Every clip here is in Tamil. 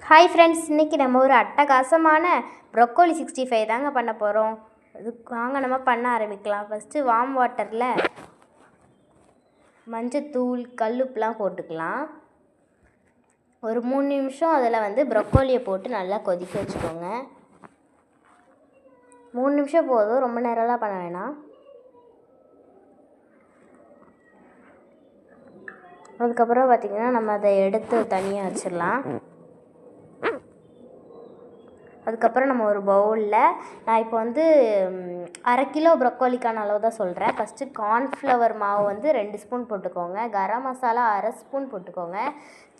ஹாய் ஃப்ரெண்ட்ஸ், இன்றைக்கி நம்ம ஒரு அட்டகாசமான ப்ரொக்கோலி 65 தாங்க பண்ண போகிறோம். அதுக்கு வாங்க நம்ம பண்ண ஆரம்பிக்கலாம். ஃபஸ்ட்டு வார்ம் வாட்டரில் மஞ்சத்தூள் கல்லுப்புலாம் போட்டுக்கலாம். ஒரு 3 நிமிஷம் அதில் ப்ரொக்கோலியை போட்டு நல்லா கொதிக்க வச்சுக்கோங்க. 3 நிமிஷம் போதும், ரொம்ப நேரம்லாம் பண்ண வேணாம். அதுக்கப்புறம் பார்த்திங்கன்னா நம்ம அதை எடுத்து தனியாக வச்சிடலாம். அதுக்கப்புறம் நம்ம ஒரு பவுலில் நான் இப்போ 1/2 கிலோ ப்ரொக்கோலிக்கான அளவு தான் சொல்கிறேன். ஃபஸ்ட்டு கார்ன்ஃப்ளவர் மாவு 2 ஸ்பூன் போட்டுக்கோங்க. கரம் மசாலா 1/2 ஸ்பூன் போட்டுக்கோங்க.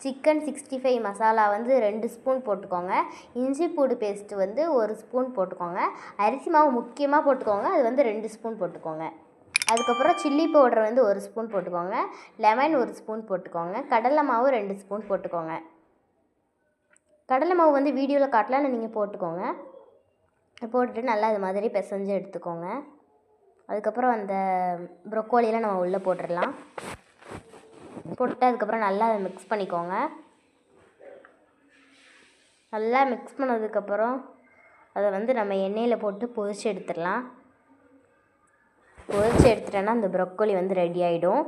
சிக்கன் 65 மசாலா 2 ஸ்பூன் போட்டுக்கோங்க. இஞ்சி பூண்டு பேஸ்ட்டு 1 ஸ்பூன் போட்டுக்கோங்க. அரிசி மாவு முக்கியமாக போட்டுக்கோங்க, அது 2 ஸ்பூன் போட்டுக்கோங்க. அதுக்கப்புறம் சில்லி பவுடர் 1 ஸ்பூன் போட்டுக்கோங்க. லெமன் 1 ஸ்பூன் போட்டுக்கோங்க. கடலை மாவு 2 ஸ்பூன் போட்டுக்கோங்க. கடலை மாவு வீடியோவில் காட்டலாம், நீங்கள் போட்டுக்கோங்க. போட்டுட்டு நல்லா இது மாதிரி பிசைஞ்சு எடுத்துக்கோங்க. அதுக்கப்புறம் அந்த ப்ரொக்கோலியெல்லாம் நம்ம உள்ளே போட்டுடலாம். போட்டு அதுக்கப்புறம் நல்லா அதை மிக்ஸ் பண்ணிக்கோங்க. நல்லா மிக்ஸ் பண்ணதுக்கப்புறம் அதை நம்ம எண்ணெயில் போட்டு பொரிச்சு எடுத்துடலாம். பொரிச்சு எடுத்துட்டோன்னா அந்த ப்ரொக்கோலி ரெடி ஆகிடும்.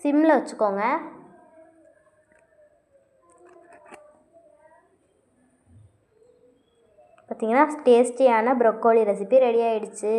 சிம்மில் வச்சுக்கோங்க. பார்த்திங்கன்னா டேஸ்டியான ப்ரொக்கோலி ரெசிபி ரெடி ஆகிடுச்சு.